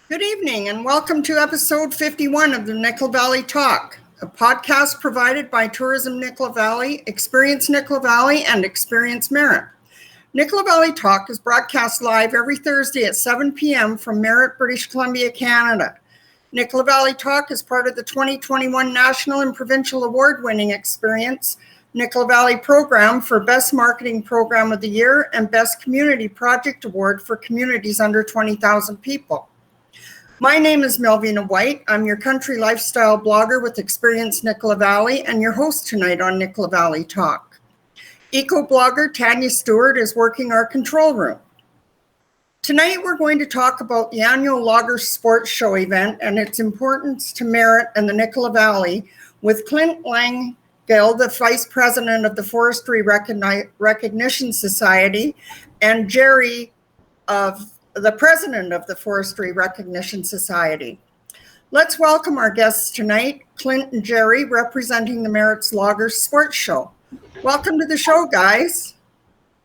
Good evening and welcome to episode 51 of the Nicola Valley Talk, a podcast provided by Tourism Nicola Valley, Experience Nicola Valley, and Experience Merritt. Nicola Valley Talk is broadcast live every Thursday at 7 p.m. from Merritt, British Columbia, Canada. Nicola Valley Talk is part of the 2021 National and Provincial Award-winning Experience Nicola Valley Program for Best Marketing Program of the Year and Best Community Project Award for communities under 20,000 people. My name is Melvina White. I'm your country lifestyle blogger with Experience Nicola Valley and your host tonight on Nicola Valley Talk. Eco-blogger Tanya Stewart is working our control room. Tonight we're going to talk about the annual Logger Sports Show event and its importance to Merritt and the Nicola Valley with Clint Langell, the Vice President of the Forestry Recognition Society, and Jerry of the President of the Forestry Recognition Society. Let's welcome our guests tonight, Clint and Jerry, representing the Merritt's Logger Sports Show. Welcome to the show, guys.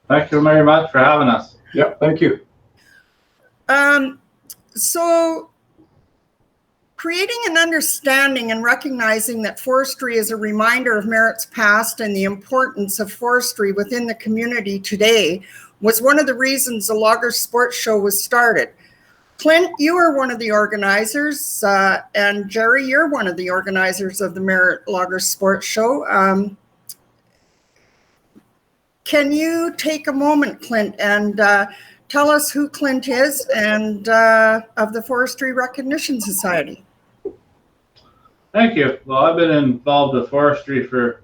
Thank you very much for having us. Yep, thank you. So creating an understanding and recognizing that forestry is a reminder of Merritt's past and the importance of forestry within the community today was one of the reasons the Logger Sports Show was started. Clint, you are one of the organizers, and Jerry, you're one of the organizers of the Merritt Logger Sports Show. Can you take a moment, Clint, and tell us who Clint is and of the Forestry Recognition Society? Thank you. Well, I've been involved with forestry for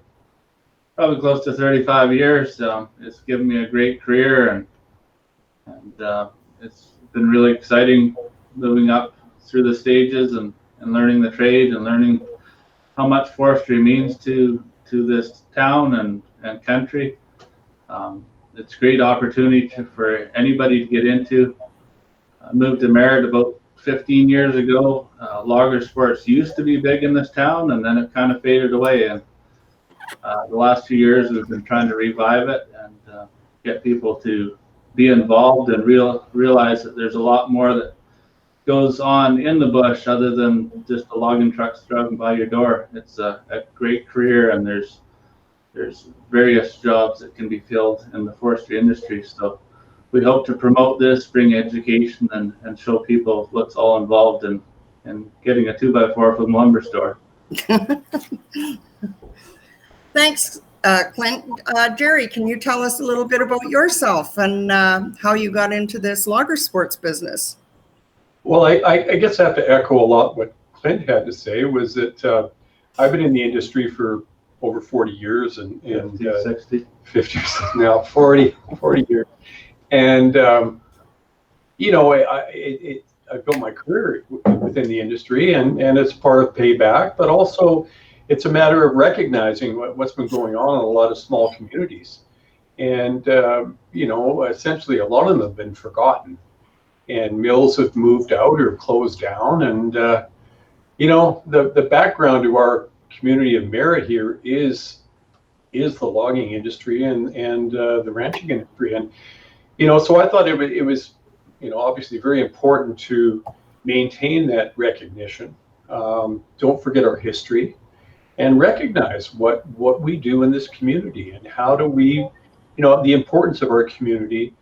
probably close to 35 years. It's given me a great career, and it's been really exciting moving up through the stages and learning the trade and learning how much forestry means to this town and country. It's a great opportunity for anybody to get into. I moved to Merritt about 15 years ago. Logger sports used to be big in this town, and then it kind of faded away. And the last 2 years, we've been trying to revive it and get people to be involved and realize that there's a lot more that goes on in the bush other than just the logging trucks driving by your door. It's a great career, and there's various jobs that can be filled in the forestry industry. So we hope to promote this, bring education, and show people what's all involved in getting a 2x4 from the lumber store. Thanks, Clint. Jerry, can you tell us a little bit about yourself and how you got into this logger sports business? Well, I guess I have to echo a lot what Clint had to say, was that I've been in the industry for over 40 years and 60. 50 now, 40 years. And, I built my career within the industry and it's part of payback, but also it's a matter of recognizing what's been going on in a lot of small communities. And, essentially a lot of them have been forgotten and mills have moved out or closed down. And, the background to our community of Merritt here is the logging industry and the ranching industry. And, so I thought it was, obviously very important to maintain that recognition. Don't forget our history and recognize what we do in this community and how do we, the importance of our community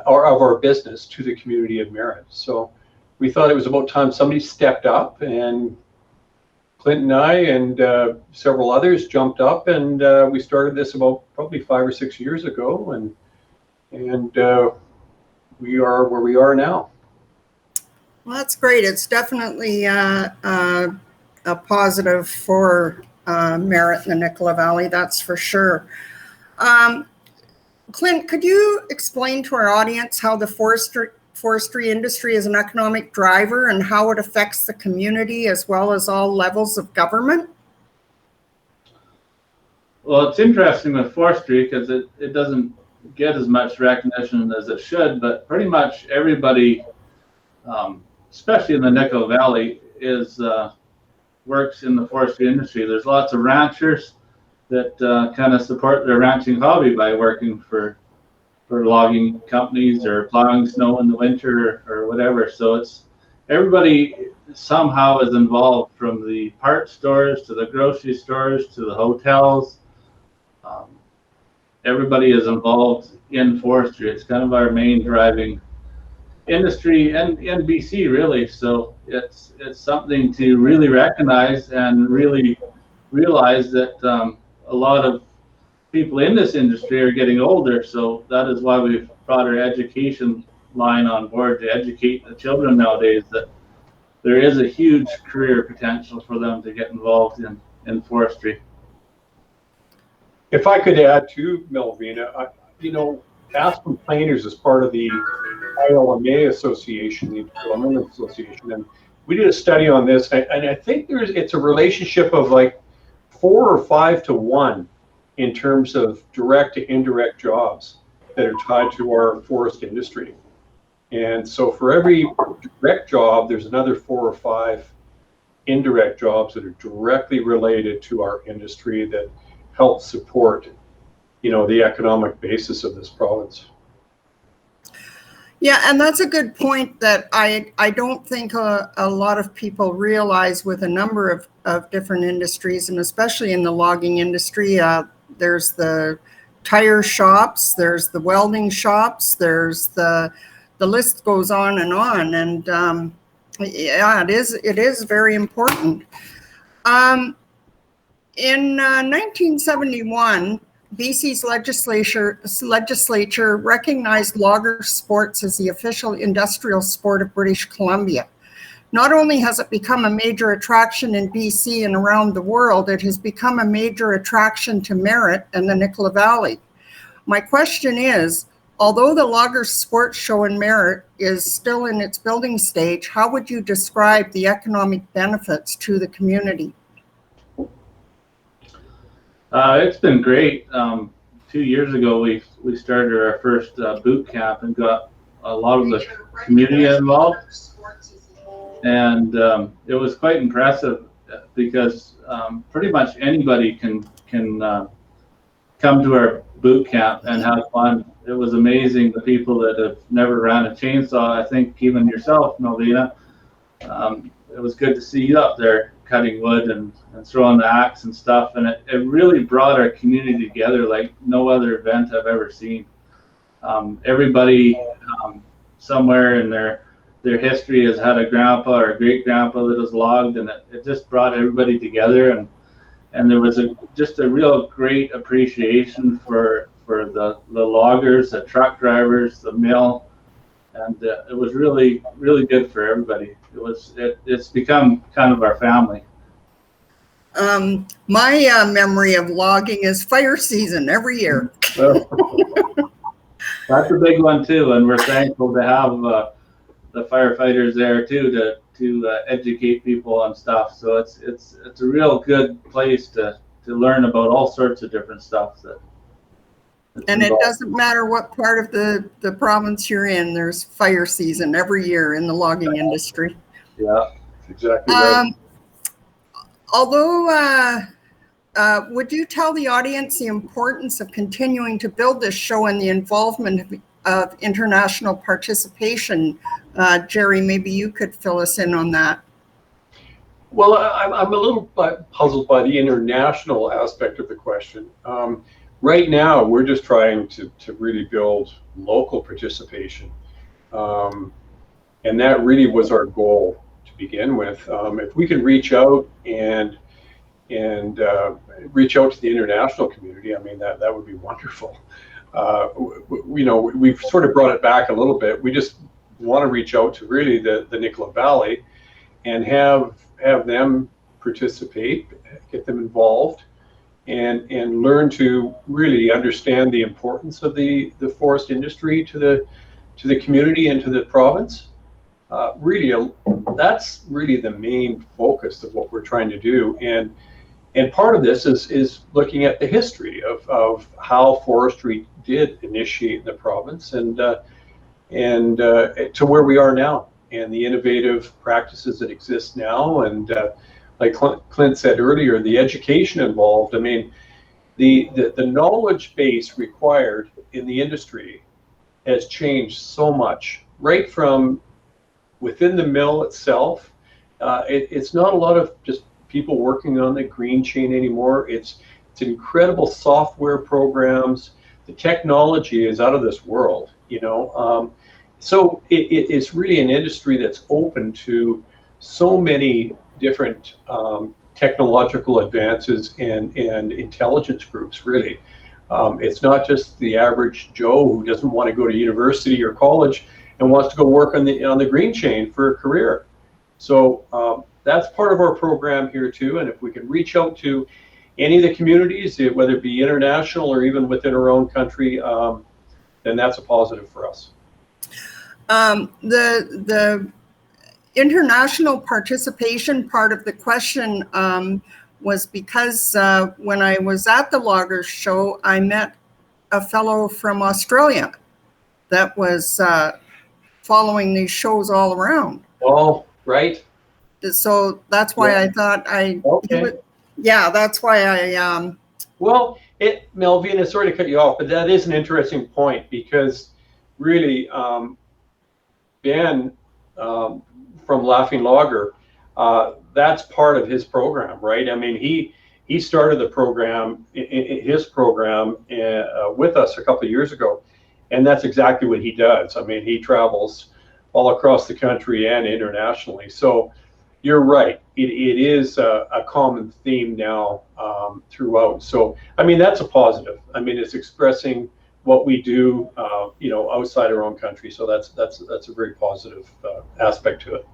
or of our business to the community of Merritt. So we thought it was about time somebody stepped up, and Clint and I and several others jumped up, and we started this about probably 5 or 6 years ago, and we are where we are now. Well, that's great. It's definitely a positive for Merritt and the Nicola Valley, that's for sure. Clint, could you explain to our audience how the forestry industry is an economic driver and how it affects the community as well as all levels of government? Well, it's interesting with forestry because it doesn't get as much recognition as it should, but pretty much everybody, especially in the Nicola Valley, works in the forestry industry. There's lots of ranchers that kind of support their ranching hobby by working for logging companies or plowing snow in the winter or whatever. So everybody somehow is involved, from the parts stores to the grocery stores to the hotels. Um, Everybody is involved in forestry. It's kind of our main driving industry and in BC, really. So it's something to really recognize and really realize that a lot of people in this industry are getting older. So that is why we've brought our education line on board to educate the children nowadays that there is a huge career potential for them to get involved in forestry. If I could add to Melvina, Aspen Planers is part of the ILMA Association, the International Association, and we did a study on this, and I think it's a relationship of like 4 or 5 to 1 in terms of direct to indirect jobs that are tied to our forest industry. And so for every direct job, there's another 4 or 5 indirect jobs that are directly related to our industry that help support, the economic basis of this province. Yeah, and that's a good point that I don't think a lot of people realize with a number of different industries, and especially in the logging industry. There's the tire shops, there's the welding shops, there's the list goes on. And yeah, it is very important. In 1971, BC's legislature recognized logger sports as the official industrial sport of British Columbia. Not only has it become a major attraction in BC and around the world, it has become a major attraction to Merritt and the Nicola Valley. My question is, although the logger sports show in Merritt is still in its building stage, how would you describe the economic benefits to the community? It's been great. 2 years ago, we started our first boot camp and got a lot of the community involved, and it was quite impressive because pretty much anybody can come to our boot camp and have fun. It was amazing, the people that have never ran a chainsaw. I think even yourself, Melvina, it was good to see you up there cutting wood and throwing the axe and stuff, and it really brought our community together like no other event I've ever seen. Everybody somewhere in their history has had a grandpa or a great grandpa that has logged, and it just brought everybody together, and there was just a real great appreciation for the loggers, the truck drivers, the mill, and it was really, really good for everybody. It's become kind of our family. My memory of logging is fire season every year. That's a big one too, and we're thankful to have the firefighters there too to educate people on stuff. So it's a real good place to learn about all sorts of different stuff and involved. It doesn't matter what part of the province you're in, there's fire season every year in the logging industry. Yeah, that's exactly right. Although, would you tell the audience the importance of continuing to build this show and the involvement of international participation? Jerry, maybe you could fill us in on that. Well, I'm a little puzzled by the international aspect of the question. Right now, we're just trying to really build local participation. And that really was our goal to begin with. If we can reach out and reach out to the international community, I mean, that would be wonderful. We've sort of brought it back a little bit. We just want to reach out to really the Nicola Valley and have them participate, get them involved, and learn to really understand the importance of the forest industry to the community and to the province. That's really the main focus of what we're trying to do, and part of this is looking at the history of how forestry did initiate in the province and to where we are now, and the innovative practices that exist now, and like Clint said earlier, the education involved. I mean, the knowledge base required in the industry has changed so much, right from within the mill itself, it's not a lot of just people working on the green chain anymore. It's incredible software programs. The technology is out of this world, so it's really an industry that's open to so many different technological advances and intelligence groups, really. It's not just the average Joe who doesn't want to go to university or college and wants to go work on the green chain for a career. So that's part of our program here too. And if we can reach out to any of the communities, whether it be international or even within our own country, then that's a positive for us. The international participation part of the question was because when I was at the Loggers Show, I met a fellow from Australia that was following these shows all around. Oh, right. So that's why I thought that's why I well, Melvina, sorry to cut you off, but that is an interesting point, because really Ben from Laughing Logger, that's part of his program, right? I mean, he started the program, his program with us a couple of years ago, and that's exactly what he does. I mean, he travels all across the country and internationally. So you're right, it is a common theme now throughout. So I mean, that's a positive. I mean, it's expressing what we do, outside our own country. So that's a very positive aspect to it.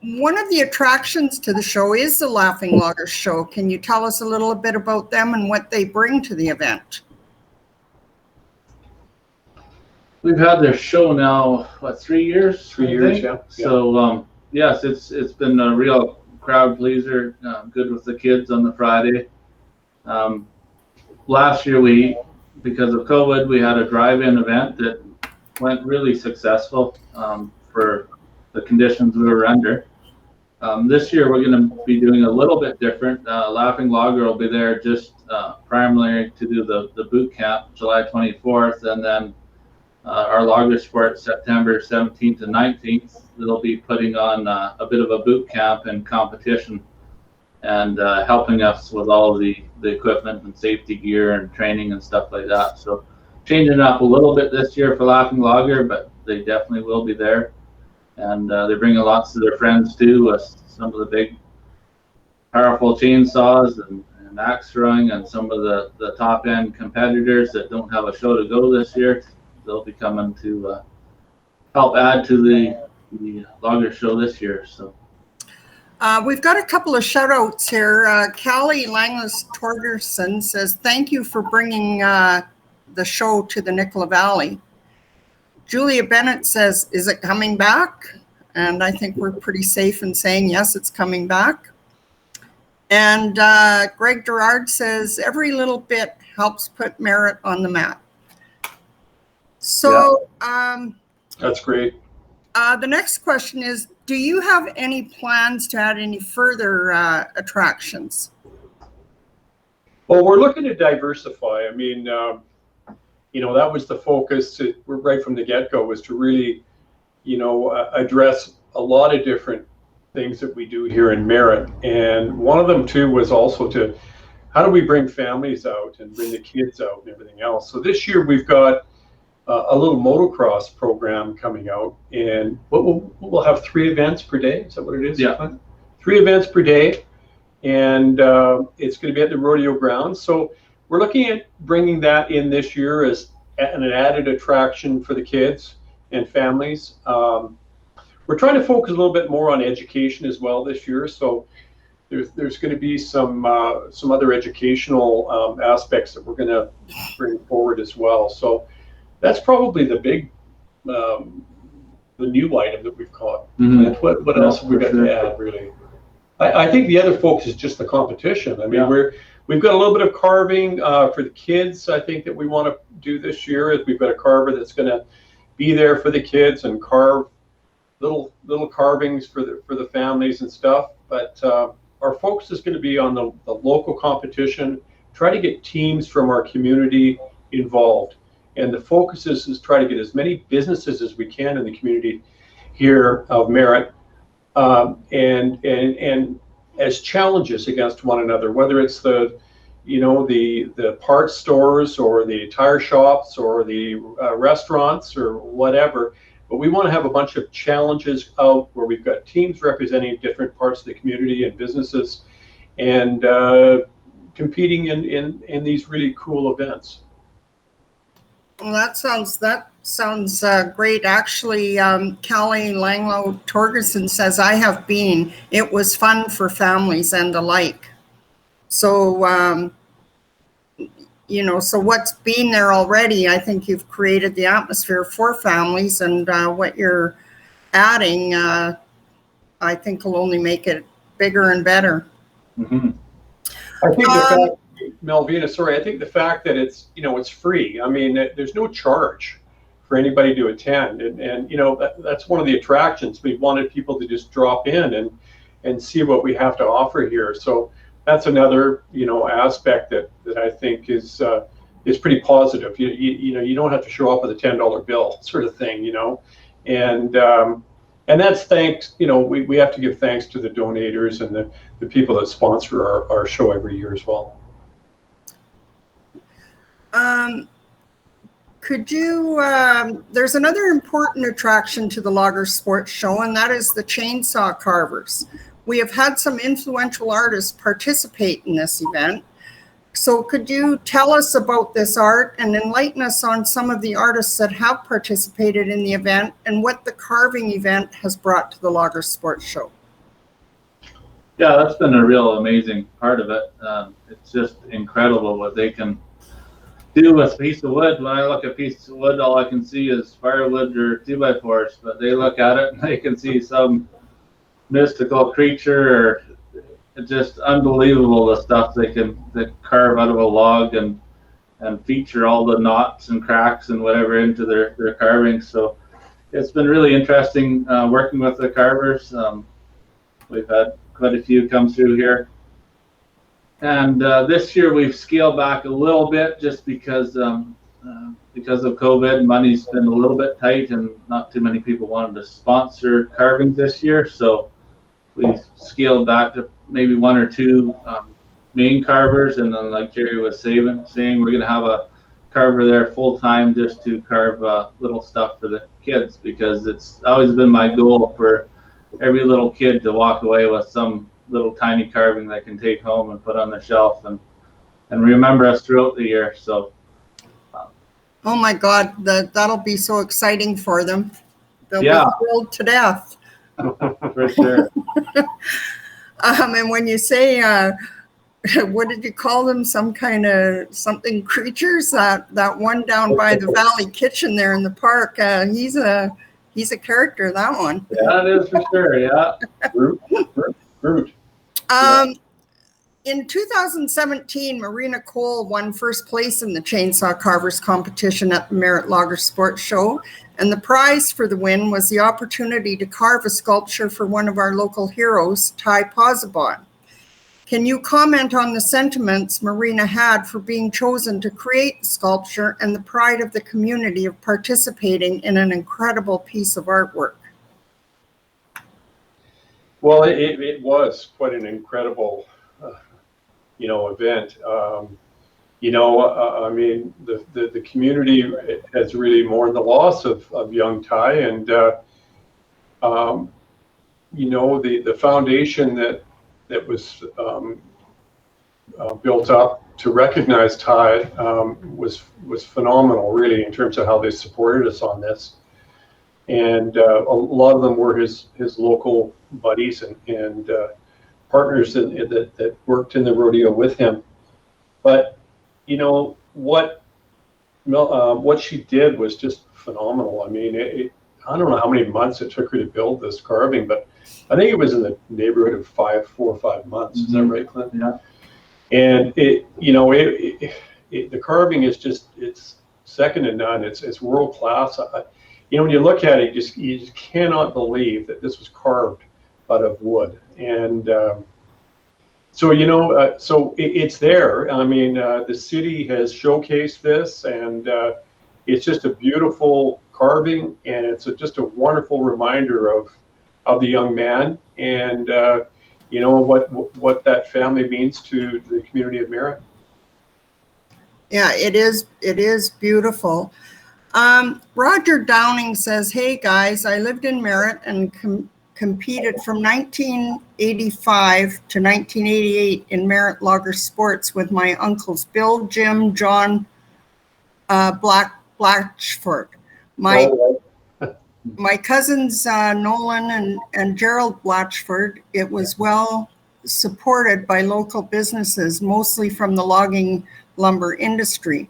One of the attractions to the show is the Laughing Logger Show. Can you tell us a little bit about them and what they bring to the event? We've had their show now, 3 years? 3 years, yeah. So yes, it's been a real crowd pleaser. Good with the kids on the Friday. Last year, because of COVID, we had a drive-in event that went really successful for the conditions we were under. This year, we're going to be doing a little bit different. Laughing Logger will be there just primarily to do the boot camp, July 24th, and then our Logger Sport, September 17th and 19th. They'll be putting on a bit of a boot camp and competition, and helping us with all of the equipment and safety gear and training and stuff like that. So changing up a little bit this year for Laughing Logger, but they definitely will be there. And they're bringing lots of their friends too, with some of the big powerful chainsaws and axe throwing, and some of the top end competitors that don't have a show to go this year. They'll be coming to help add to the Logger Show this year. So we've got a couple of shout outs here. Callie Langlis Torgerson says, thank you for bringing the show to the Nicola Valley. Julia Bennett says, is it coming back? And I think we're pretty safe in saying, yes, it's coming back. And Greg Gerard says, every little bit helps put Merritt on the map. So that's great. The next question is, do you have any plans to add any further attractions? Well, we're looking to diversify. I mean, that was the focus right from the get-go, was to really, address a lot of different things that we do here in Merritt. And one of them too was also how do we bring families out and bring the kids out and everything else. So this year we've got a little motocross program coming out, and we'll have 3 events per day. Is that what it is? Yeah. 3 events per day, and it's going to be at the rodeo grounds. So we're looking at bringing that in this year as an added attraction for the kids and families. We're trying to focus a little bit more on education as well this year. So there's going to be some other educational aspects that we're going to bring forward as well. So that's probably the big, the new item that we've caught. Mm-hmm. What else have we got to add, really? I think the other focus is just the competition. I mean, we've got a little bit of carving for the kids. I think that we want to do this year. We've got a carver that's going to be there for the kids and carve little carvings for the families and stuff. But our focus is going to be on the local competition. Try to get teams from our community involved. And the focus is try to get as many businesses as we can in the community here of Merritt, and as challenges against one another, whether it's the parts stores or the tire shops or the restaurants or whatever. But we want to have a bunch of challenges out where we've got teams representing different parts of the community and businesses, and competing in these really cool events. Well, that sounds great. Actually, Callie Langlow Torgerson says, I have been. It was fun for families and alike. So, so what's been there already, I think you've created the atmosphere for families, and what you're adding, I think will only make it bigger and better. Mm-hmm. I think the fact, Melvina, sorry, I think the fact that it's free. I mean, there's no charge for anybody to attend, and that's one of the attractions. We wanted people to just drop in and see what we have to offer here. So that's another aspect that I think is pretty positive. You don't have to show up with a $10 bill sort of thing, and that's thanks. We have to give thanks to the donators and the people that sponsor our show every year as well. Could you, there's another important attraction to the Logger Sports Show, and that is the chainsaw carvers. We have had some influential artists participate in this event. So could you tell us about this art and enlighten us on some of the artists that have participated in the event and what the carving event has brought to the Logger Sports Show? Yeah, that's been a real amazing part of it. It's just incredible what they can do with a piece of wood. When I look at a piece of wood, all I can see is firewood or 2x4s, but they look at it and they can see some mystical creature, or it's just unbelievable the stuff they carve out of a log and feature all the knots and cracks and whatever into their carvings. So it's been really interesting working with the carvers. We've had quite a few come through here. And this year we've scaled back a little bit just because of COVID. Money's been a little bit tight and not too many people wanted to sponsor carvings this year. So we've scaled back to maybe one or two main carvers. And then, like Jerry was saying, we're going to have a carver there full time just to carve little stuff for the kids, because it's always been my goal for every little kid to walk away with some little tiny carving they can take home and put on the shelf and remember us throughout the year. So oh my God, that'll be so exciting for them. They'll be thrilled to death. For sure. And when you say what did you call them, some kind of something creatures, that one down by the Valley Kitchen there in the park, he's a character, that one. Yeah, it is for sure. Yeah. Root. In 2017, Marina Cole won first place in the Chainsaw Carvers competition at the Merritt Logger Sports Show, and the prize for the win was the opportunity to carve a sculpture for one of our local heroes, Ty Posabon. Can you comment on the sentiments Marina had for being chosen to create the sculpture and the pride of the community of participating in an incredible piece of artwork? Well, it was quite an incredible, event. I mean, the community has really mourned the loss of young Ty, and the foundation that was built up to recognize Ty was phenomenal, really, in terms of how they supported us on this. And a lot of them were his local buddies and partners that worked in the rodeo with him. But what she did was just phenomenal. I mean, I don't know how many months it took her to build this carving, but I think it was in the neighborhood of 4 or 5 months. Is that right, Clint? Yeah. And the carving is it's second to none. It's world class. When you look at it, you just cannot believe that this was carved out of wood. And so it's there. I mean, the city has showcased this, and it's just a beautiful carving, and it's just a wonderful reminder of the young man, and what that family means to the community of Merritt. Yeah, it is beautiful. Roger Downing says, "Hey guys, I lived in Merritt and competed from 1985 to 1988 in Merritt Logger Sports with my uncles Bill, Jim, John Blatchford. My cousins Nolan and Gerald Blatchford. It was well supported by local businesses, mostly from the logging lumber industry.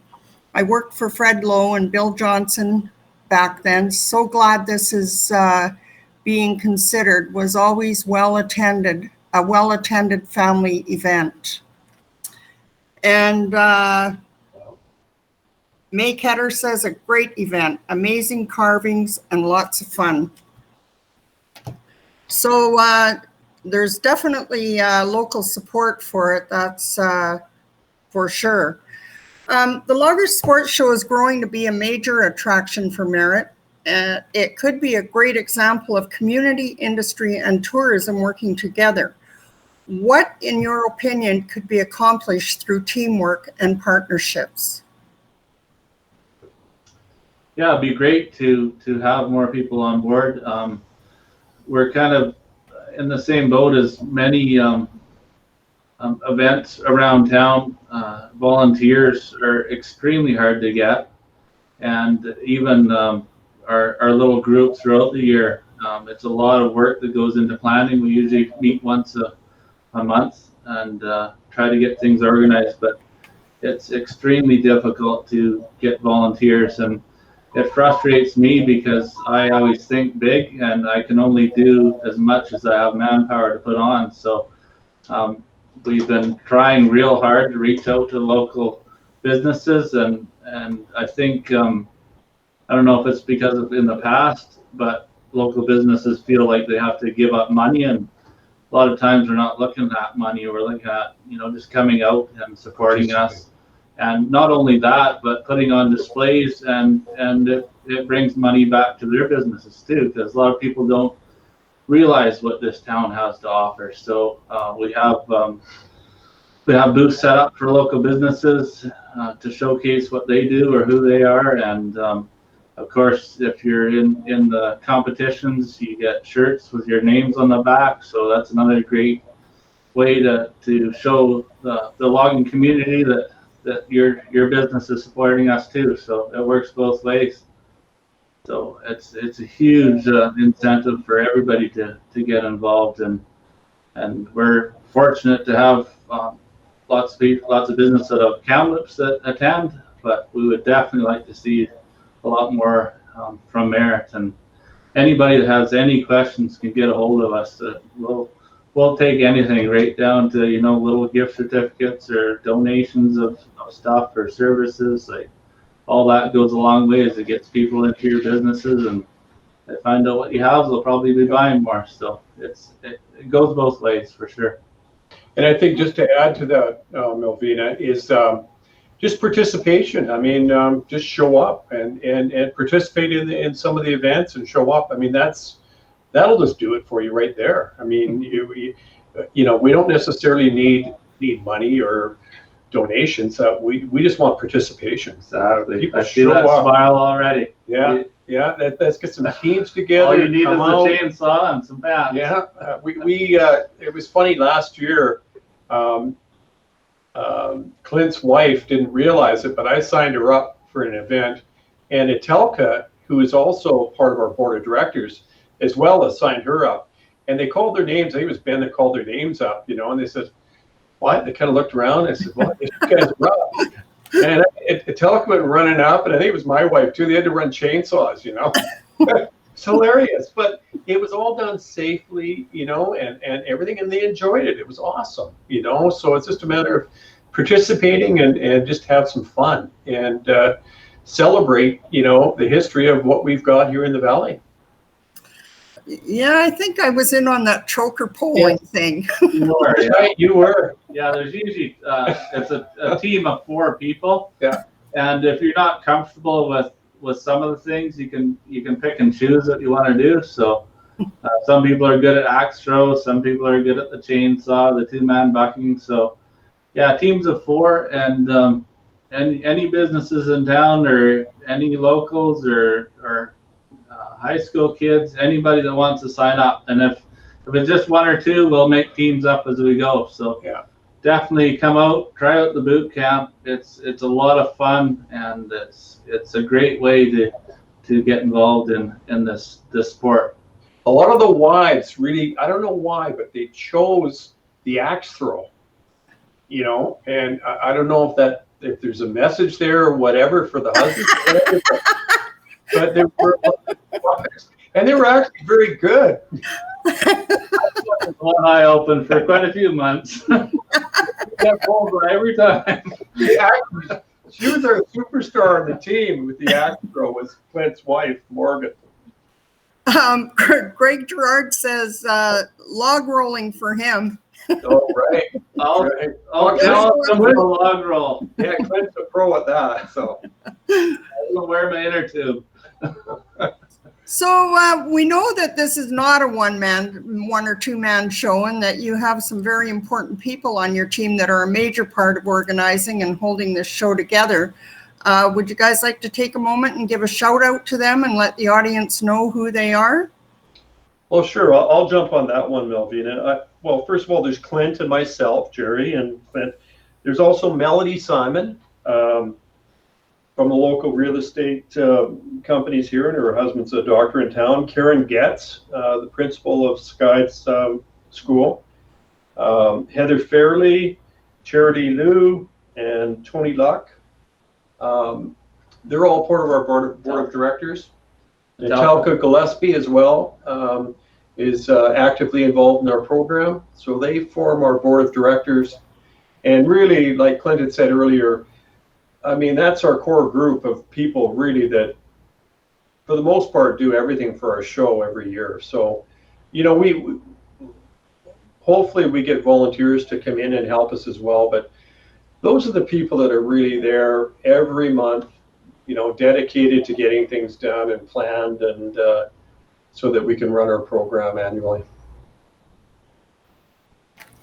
I worked for Fred Lowe and Bill Johnson back then. So glad this is being considered. Was always a well-attended family event." And May Ketter says, "A great event, amazing carvings and lots of fun." So there's definitely local support for it, that's for sure. The Logger Sports Show is growing to be a major attraction for Merritt. It could be a great example of community, industry, and tourism working together. What, in your opinion, could be accomplished through teamwork and partnerships? Yeah, it'd be great to have more people on board. We're kind of in the same boat as many events around town. Volunteers are extremely hard to get, and even our little group throughout the year, it's a lot of work that goes into planning. We usually meet once a month and try to get things organized, but it's extremely difficult to get volunteers, and it frustrates me because I always think big and I can only do as much as I have manpower to put on. So we've been trying real hard to reach out to local businesses, and I think I don't know if it's because of in the past, but local businesses feel like they have to give up money, and a lot of times we're not looking at money. We're looking at just coming out and supporting us, and not only that, but putting on displays, and it brings money back to their businesses too, because a lot of people don't realize what this town has to offer. So we have booths set up for local businesses to showcase what they do or who they are, and of course, if you're in the competitions, you get shirts with your names on the back. So that's another great way to show the logging community that your business is supporting us too. So it works both ways. So it's a huge incentive for everybody to get involved, and we're fortunate to have lots of business that have CAMLIPs that attend, but we would definitely like to see a lot more from Merritt, and anybody that has any questions can get a hold of us. We'll take anything, right down to little gift certificates or donations of stuff or services. Like all that goes a long way as it gets people into your businesses, and they find out what you have, they'll probably be buying more. So it goes both ways for sure. And I think just to add to that, Melvina, is just participation. I mean, just show up and participate in some of the events and show up. I mean, that'll just do it for you right there. I mean, we don't necessarily need money or donations. We just want participation. Exactly. People I see that smile already. Yeah. Let's get some teams together. All you need is a chainsaw and some bats. Yeah. It was funny last year. Clint's wife didn't realize it, but I signed her up for an event, and Atelka, who is also part of our board of directors, as well as signed her up. And they called their names. I think it was Ben that called their names up, and they said, "What?" They kind of looked around. I said, "What? These guys are up." And Atelka went running up, and I think it was my wife too. They had to run chainsaws, It's hilarious, but it was all done safely, and everything, and they enjoyed it. It was awesome, So it's just a matter of participating and just have some fun and celebrate, the history of what we've got here in the valley. Yeah, I think I was in on that choker polling thing. You were, yeah. Right, you were. Yeah, there's usually it's a team of 4 people. Yeah. And if you're not comfortable with some of the things. You can pick and choose what you want to do. So some people are good at axe throw, some people are good at the chainsaw, the 2-man bucking. So yeah, teams of 4, and any businesses in town or any locals or high school kids, anybody that wants to sign up. And if it's just 1 or 2, we'll make teams up as we go. So Yeah. Definitely come out, try out the boot camp. It's a lot of fun, and it's a great way to get involved in this sport. A lot of the wives really, I don't know why, but they chose the axe throw, you know, and I don't know if there's a message there or whatever for the husbands, but they were, and they were actually very good. One eye open for quite a few months. That ball every time. She was our superstar on the team with the axe throw, was Clint's wife, Morgan. Greg Gerard says log rolling for him. Oh, right. I'll tell him with a log roll. Yeah, Clint's a pro at that, so. I'll wear my inner tube. So we know that this is not a 1 or 2 man show, and that you have some very important people on your team that are a major part of organizing and holding this show together. Would you guys like to take a moment and give a shout out to them and let the audience know who they are? Well, sure. I'll jump on that one, Melvina. Well, first of all, there's Clint and myself, Jerry and Clint. There's also Melody Simon from the local real estate companies here, and her husband's a doctor in town. Karen Getz, the principal of Sky's school. Heather Fairley, Charity Liu, and Tony Luck. They're all part of our board of directors. And Talca Gillespie as well is actively involved in our program. So they form our board of directors. And really, like Clint had said earlier, I mean, that's our core group of people really that, for the most part, do everything for our show every year. So, you know, we hopefully we get volunteers to come in and help us as well. But those are the people that are really there every month, you know, dedicated to getting things done and planned, and so that we can run our program annually.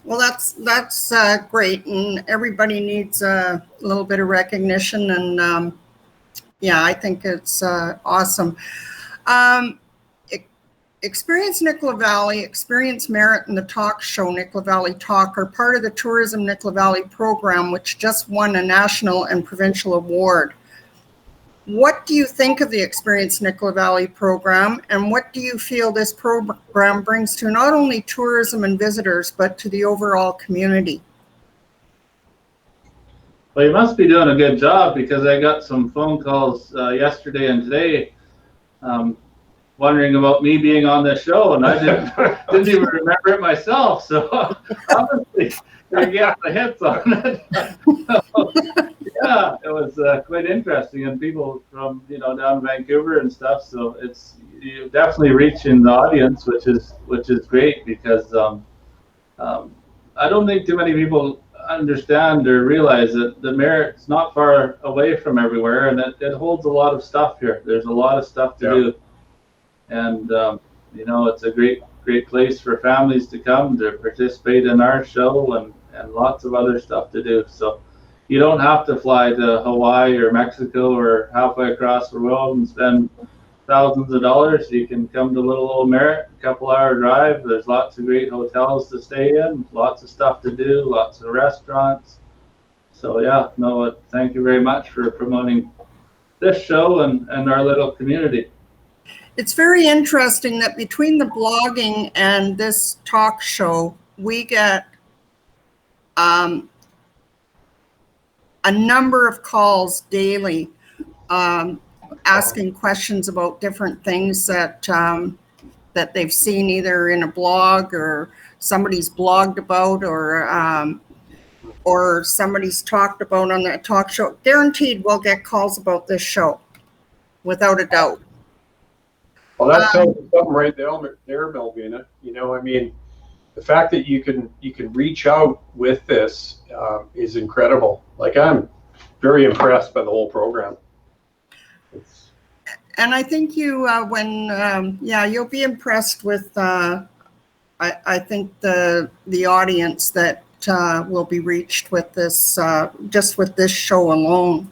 Well, that's great, and everybody needs a little bit of recognition, and yeah, I think it's awesome. Experience Nicola Valley, Experience Merritt, and the talk show Nicola Valley Talk are part of the Tourism Nicola Valley program, which just won a national and provincial award. What do you think of the Experience Nicola Valley program, and what do you feel this program brings to not only tourism and visitors, but to the overall community? Well, you must be doing a good job, because I got some phone calls yesterday and today wondering about me being on this show, and I didn't even remember it myself. So obviously, you're getting the hits on it. So, yeah, it was quite interesting, and people from down in Vancouver and stuff. So you're definitely reaching the audience, which is great, because I don't think too many people understand or realize that the Merritt's not far away from everywhere, and it holds a lot of stuff here. There's a lot of stuff to do, and it's a great place for families to come to participate in our show, and lots of other stuff to do. So you don't have to fly to Hawaii or Mexico or halfway across the world and spend thousands of dollars. You can come to little old Merritt, a couple-hour drive. There's lots of great hotels to stay in, lots of stuff to do, lots of restaurants. So yeah, thank you very much for promoting this show and our little community. It's very interesting that between the blogging and this talk show, we get a number of calls daily asking questions about different things that they've seen either in a blog or somebody's blogged about, or somebody's talked about on the talk show. Guaranteed we'll get calls about this show, without a doubt. Well, that tells you something right there, Melvina. I mean, the fact that you can reach out with this is incredible. Like, I'm very impressed by the whole program. And I think you, you'll be impressed with, I think the audience that will be reached with this, just with this show alone.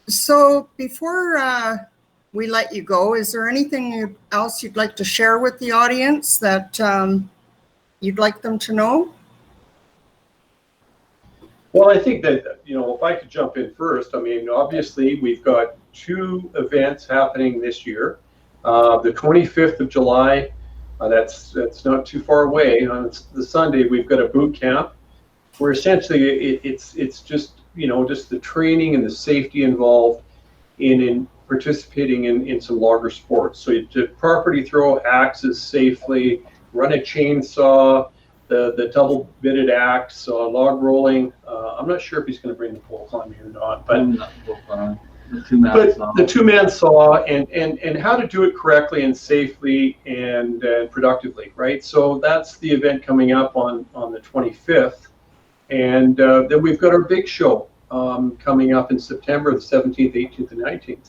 So before we let you go, is there anything else you'd like to share with the audience that you'd like them to know? Well, I think that, if I could jump in first, I mean, obviously we've got 2 events happening this year. The 25th of July, that's not too far away. On the Sunday, we've got a boot camp where essentially it's just, just the training and the safety involved in participating in some logger sports. So to properly throw axes safely, run a chainsaw, the double bitted axe, log rolling. I'm not sure if he's going to bring the pole climbing or not, but the two-man saw and how to do it correctly and safely and productively, right? So that's the event coming up on the 25th, and then we've got our big show coming up in September, the 17th, 18th, and 19th.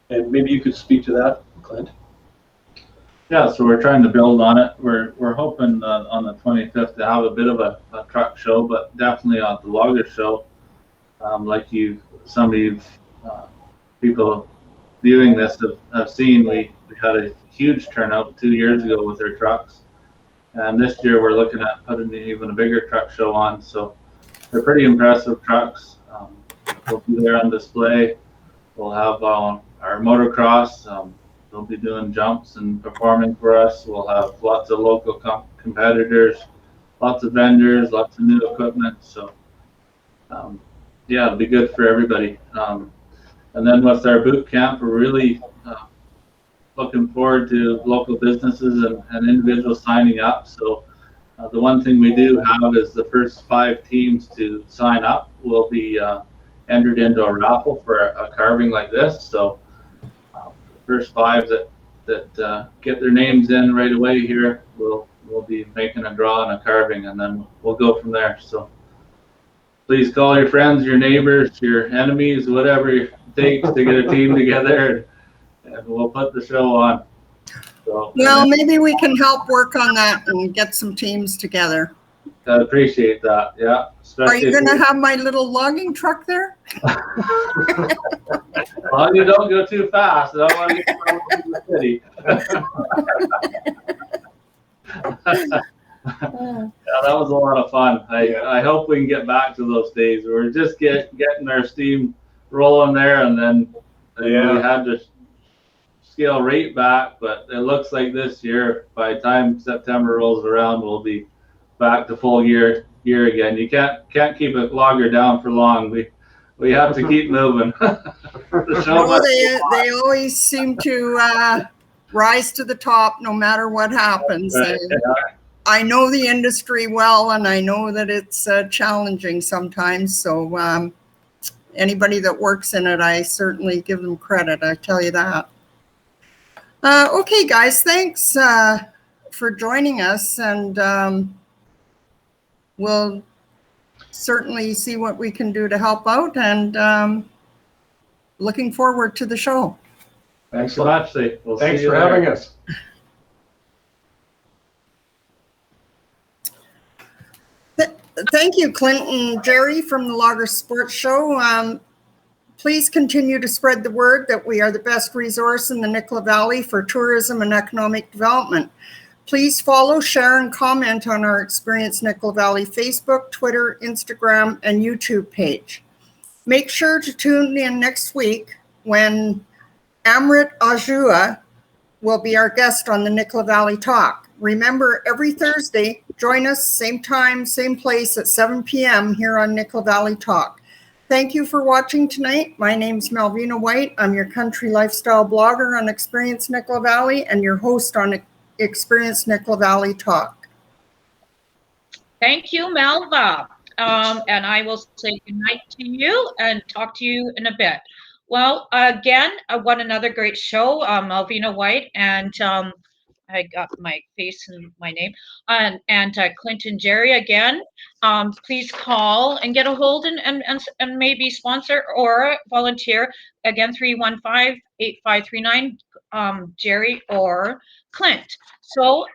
And maybe you could speak to that, Clint. Yeah, so we're trying to build on it. We're hoping on the 25th to have a bit of a truck show, but definitely on the logger show. Like some of you people viewing this have seen, we had a huge turnout 2 years ago with our trucks, and this year we're looking at putting even a bigger truck show on. So they're pretty impressive trucks. We'll be there on display. We'll have our motocross. They'll be doing jumps and performing for us. We'll have lots of local competitors, lots of vendors, lots of new equipment. So, yeah, it'll be good for everybody. And then with our boot camp, we're really looking forward to local businesses and individuals signing up. So the one thing we do have is the first 5 teams to sign up will be entered into a raffle for a carving like this. So first 5 that get their names in right away here, we'll be making a draw and a carving, and then we'll go from there. So please call your friends, your neighbors, your enemies, whatever it takes to get a team together, and we'll put the show on. So, well, maybe we can help work on that and get some teams together. I appreciate that. Yeah. Are you going to have my little logging truck there? Well, you don't go too fast. I don't want to get in the city. Yeah, that was a lot of fun. I hope we can get back to those days. We're just getting our steam rolling there, and then we had to scale rate back. But it looks like this year, by the time September rolls around, we'll be back to full gear again. You can't keep a logger down for long. We have to keep moving. They always seem to rise to the top no matter what happens. Right. I know the industry well, and I know that it's challenging sometimes. So anybody that works in it, I certainly give them credit. I tell you that. Okay, guys, thanks for joining us, and we'll certainly see what we can do to help out, and looking forward to the show. Thanks so much. Thanks for having us. Thank you, Clint and Jerry from the Logger Sports Show. Please continue to spread the word that we are the best resource in the Nicola Valley for tourism and economic development. Please follow, share, and comment on our Experience Nicola Valley Facebook, Twitter, Instagram, and YouTube page. Make sure to tune in next week when Merritt will be our guest on the Nicola Valley Talk. Remember, every Thursday, join us, same time, same place at 7 p.m. here on Nicola Valley Talk. Thank you for watching tonight. My name's Melvina White. I'm your country lifestyle blogger on Experience Nicola Valley and your host on Experience Nicola Valley Talk. Thank you, Melva. And I will say goodnight to you and talk to you in a bit. Well, again, what another great show, Melvina White, and I got my face and my name. And Clint and Jerry again. Please call and get a hold and maybe sponsor or volunteer. Again, 315-8539, Jerry or Clint. So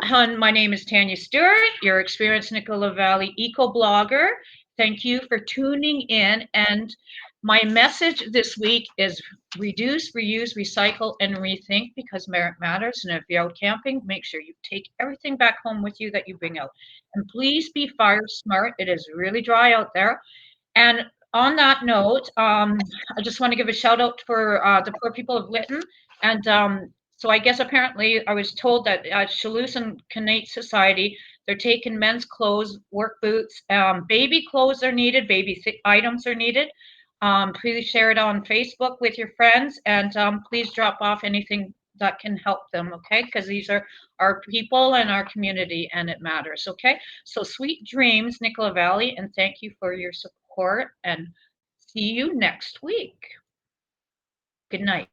my name is Tanya Stewart, your experienced Nicola Valley eco-blogger. Thank you for tuning in. And my message this week is reduce, reuse, recycle, and rethink, because Merritt matters. And if you're out camping, make sure you take everything back home with you that you bring out. And please be fire smart. It is really dry out there. And on that note, I just want to give a shout out for the poor people of Lytton. And so I guess apparently I was told that at Shalouse and Canate Society, they're taking men's clothes, work boots, baby clothes are needed, baby items are needed. Please share it on Facebook with your friends, and please drop off anything that can help them, okay? Because these are our people and our community, and it matters, okay? So sweet dreams, Nicola Valley, and thank you for your support, and see you next week. Good night.